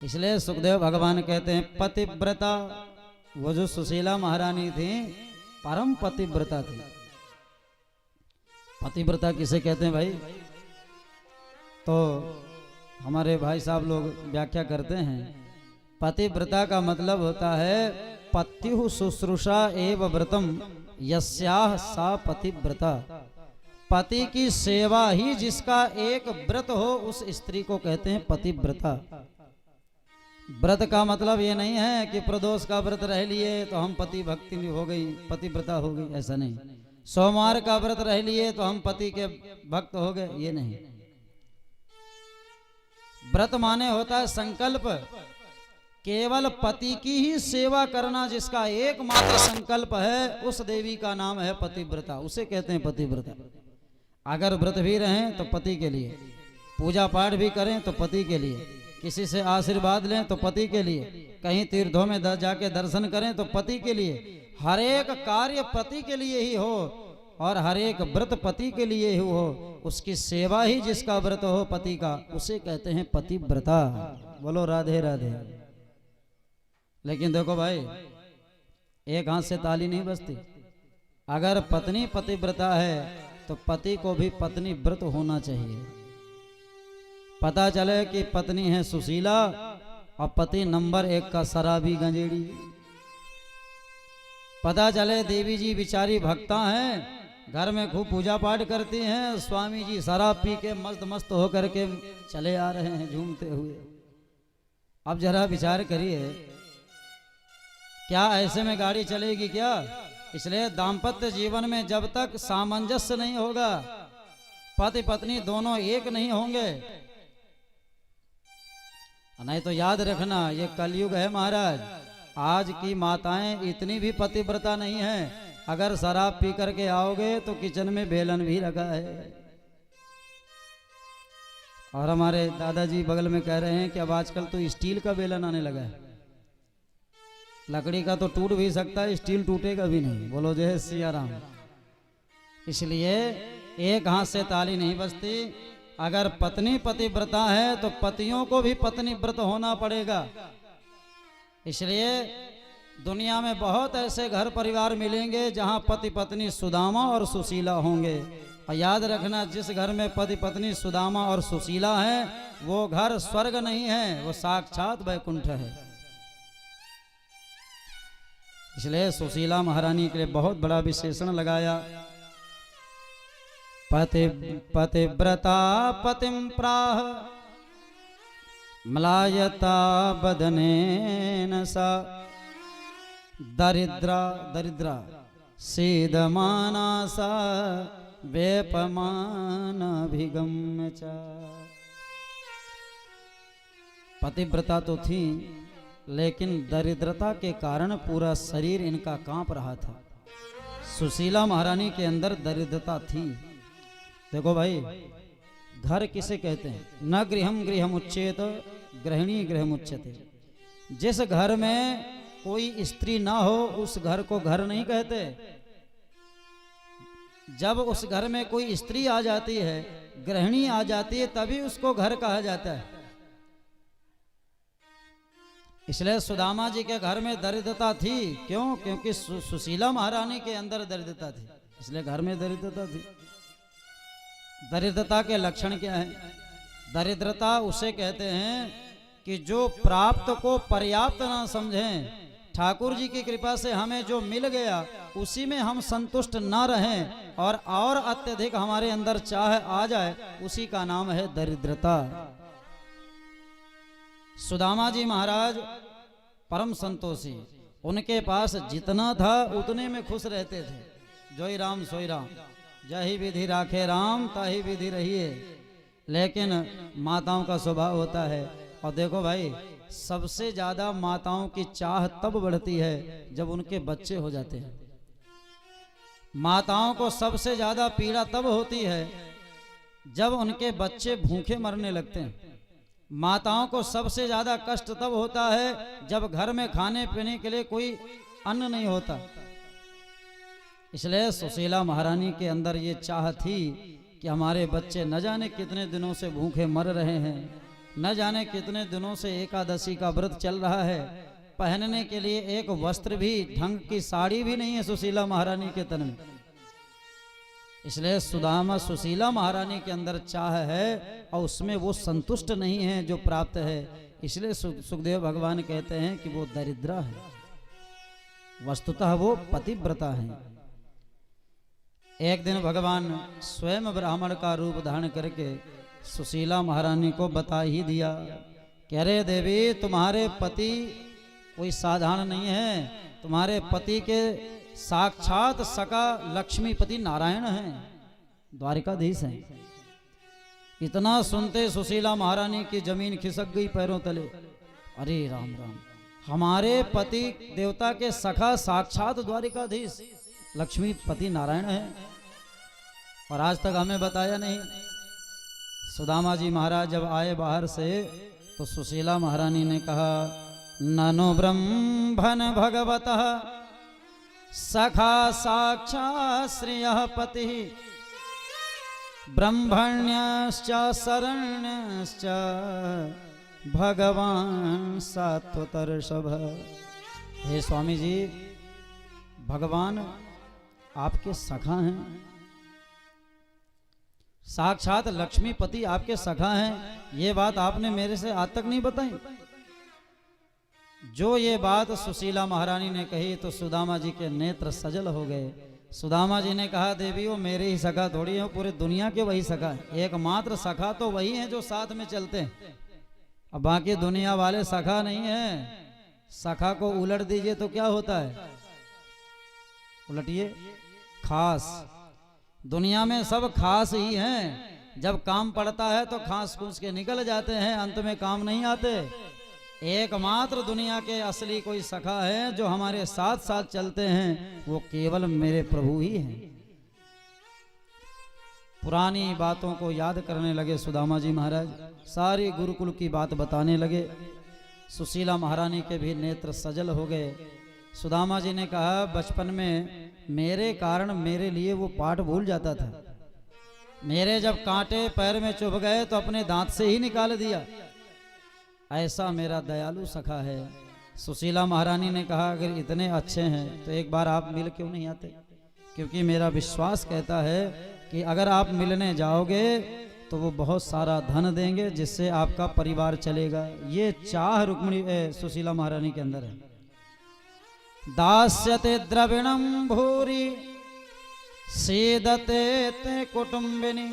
इसलिए सुखदेव भगवान कहते हैं पतिव्रता। वो जो सुशीला महारानी थी परम पतिव्रता थी। पतिव्रता किसे कहते हैं भाई? तो हमारे भाई साहब लोग व्याख्या करते हैं, पतिव्रता का मतलब होता है पत्यु शुश्रूषा एव व्रतम यस्याह सा पतिव्रता। पति की सेवा ही जिसका एक व्रत हो उस स्त्री को कहते हैं पतिव्रता। व्रत का मतलब ये नहीं है कि प्रदोष का व्रत रह लिए तो हम पति भक्ति में हो गई, पतिव्रता हो गई, ऐसा नहीं। सोमवार का व्रत रह लिए तो हम पति के भक्त हो गए, ये नहीं। व्रत माने होता है संकल्प। केवल पति की ही सेवा करना जिसका एकमात्र संकल्प है उस देवी का नाम है पतिव्रता, उसे कहते हैं पतिव्रता। अगर व्रत भी रहें तो पति के लिए, पूजा पाठ भी करें तो पति के लिए, किसी से आशीर्वाद लें तो पति के लिए, कहीं तीर्थों में जाके दर्शन करें तो पति के लिए, हर एक कार्य पति के लिए ही हो और हर एक व्रत पति के लिए ही हो। उसकी सेवा ही जिसका व्रत हो पति का, उसे कहते हैं पतिव्रता। बोलो राधे राधे। लेकिन देखो भाई, एक हाथ से ताली नहीं बजती। अगर पत्नी पतिव्रता है तो पति को भी पत्नी व्रत होना चाहिए। पता चले कि पत्नी है सुशीला और पति नंबर 1 का शराबी गंजेड़ी। पता चले देवी जी बिचारी भक्ता हैं, घर में खूब पूजा पाठ करती हैं, स्वामी जी शराब पी के मस्त मस्त होकर के चले आ रहे हैं झूमते हुए। अब जरा विचार करिए, क्या ऐसे में गाड़ी चलेगी क्या? इसलिए दाम्पत्य जीवन में जब तक सामंजस्य नहीं होगा, पति पत्नी दोनों एक नहीं होंगे, नहीं तो याद रखना ये कलयुग है महाराज। आज की माताएं इतनी भी पतिव्रता नहीं है। अगर शराब पी करके आओगे तो किचन में बेलन भी रखा है। और हमारे दादाजी बगल में कह रहे हैं कि अब आजकल तो स्टील का बेलन आने लगा है। लकड़ी का तो टूट भी सकता है, स्टील टूटेगा भी नहीं। बोलो जय सिया राम। इसलिए एक हाथ से ताली नहीं बजती। अगर पत्नी पतिव्रता है तो पतियों को भी पत्नी व्रत होना पड़ेगा। इसलिए दुनिया में बहुत ऐसे घर परिवार मिलेंगे जहां पति पत्नी सुदामा और सुशीला होंगे। और याद रखना, जिस घर में पति पत्नी सुदामा और सुशीला है वो घर स्वर्ग नहीं है, वो साक्षात वैकुंठ है। इसलिए सुशीला महारानी के लिए बहुत बड़ा विशेषण लगाया। पतिव्रता पतिम प्राह म्लायता बदनेन सा दरिद्रा दरिद्रा सीदमाना सा वेपमानाभिगम्य च। पतिव्रता तो थी लेकिन दरिद्रता के कारण पूरा शरीर इनका कांप रहा था। सुशीला महारानी के अंदर दरिद्रता थी। देखो भाई, घर किसे कहते हैं? न गृहम गृहम उच्चेत गृहिणी गृहम उच्यते। जिस घर में कोई स्त्री ना हो उस घर को घर नहीं कहते। जब उस घर में कोई स्त्री आ जाती है, गृहिणी आ जाती है, तभी उसको घर कहा जाता है। इसलिए सुदामा जी के घर में दरिद्रता थी। क्यों? क्योंकि सुशीला महारानी के अंदर दरिद्रता थी, इसलिए घर में दरिद्रता थी। दरिद्रता के लक्षण क्या है? दरिद्रता उसे कहते हैं कि जो प्राप्त को पर्याप्त ना समझें। ठाकुर जी की कृपा से हमें जो मिल गया उसी में हम संतुष्ट ना रहें और अत्यधिक हमारे अंदर चाह आ जाए, उसी का नाम है दरिद्रता। सुदामा जी महाराज परम संतोषी, उनके पास जितना था उतने में खुश रहते थे। जोई राम सोई राम, जही विधि राखे राम ताही विधि रहिए। लेकिन माताओं का स्वभाव होता है। और देखो भाई, सबसे ज्यादा माताओं की चाह तब बढ़ती है जब उनके बच्चे हो जाते हैं। माताओं को सबसे ज्यादा पीड़ा तब होती है जब उनके बच्चे भूखे मरने लगते हैं। माताओं को सबसे ज्यादा कष्ट तब होता है जब घर में खाने पीने के लिए कोई अन्न नहीं होता। इसलिए सुशीला महारानी के अंदर ये चाह थी कि हमारे बच्चे न जाने कितने दिनों से भूखे मर रहे हैं, न जाने कितने दिनों से एकादशी का व्रत चल रहा है, पहनने के लिए एक वस्त्र भी, ढंग की साड़ी भी नहीं है सुशीला महारानी के तन में। इसलिए सुदामा सुशीला महारानी के अंदर चाह है और उसमें वो संतुष्ट नहीं है जो प्राप्त है। इसलिए सुखदेव भगवान कहते हैं कि वो दरिद्रा है, वस्तुतः वो पतिव्रता है। एक दिन भगवान स्वयं ब्राह्मण का रूप धारण करके सुशीला महारानी को बता ही दिया कि अरे देवी, तुम्हारे पति कोई साधारण नहीं है, तुम्हारे पति के साक्षात सका लक्ष्मीपति नारायण हैं, द्वारिकाधीश हैं। इतना सुनते सुशीला महारानी की जमीन खिसक गई पैरों तले। अरे राम राम, हमारे पति देवता के सखा साक्षात द्वारिकाधीश लक्ष्मीपति नारायण है, और आज तक हमें बताया नहीं। सुदामा जी महाराज जब आए बाहर से तो सुशीला महारानी ने कहा, ननु ब्रह्मण भगवतः सखा साक्षात् श्रियः पति ब्रह्मण्यश्च शरण्यश्च भगवान सात्वतर्षभ। हे स्वामी जी, भगवान आपके सखा हैं, साक्षात लक्ष्मीपति आपके सखा हैं। ये बात आपने मेरे से आज तक नहीं बताई। जो ये बात सुशीला महारानी ने कही तो सुदामा जी के नेत्र सजल हो गए। सुदामा जी ने कहा, देवी वो मेरे ही सखा थोड़ी है, पूरे दुनिया के वही सखा है। एकमात्र सखा तो वही है जो साथ में चलते हैं, अब बाकी दुनिया वाले सखा नहीं है। सखा को उलट दीजिए तो क्या होता है, उलटिए, खास। दुनिया में सब खास ही हैं, जब काम पड़ता है तो खास फूस के निकल जाते हैं, अंत में काम नहीं आते। एकमात्र दुनिया के असली कोई सखा है जो हमारे साथ साथ चलते हैं, वो केवल मेरे प्रभु ही हैं। पुरानी बातों को याद करने लगे सुदामा जी महाराज, सारी गुरुकुल की बात बताने लगे। सुशीला महारानी के भी नेत्र सजल हो गए। सुदामा जी ने कहा, बचपन में मेरे कारण मेरे लिए वो पाठ भूल जाता था। मेरे जब कांटे पैर में चुभ गए तो अपने दांत से ही निकाल दिया। ऐसा मेरा दयालु सखा है। सुशीला महारानी ने कहा, अगर इतने अच्छे हैं तो एक बार आप मिल क्यों नहीं आते, क्योंकि मेरा विश्वास कहता है कि अगर आप मिलने जाओगे तो वो बहुत सारा धन देंगे जिससे आपका परिवार चलेगा। ये चाह रुक्मिणी सुशीला महारानी के अंदर है। दास्यते द्रविणम भूरि सीदते ते कुटुंबिनी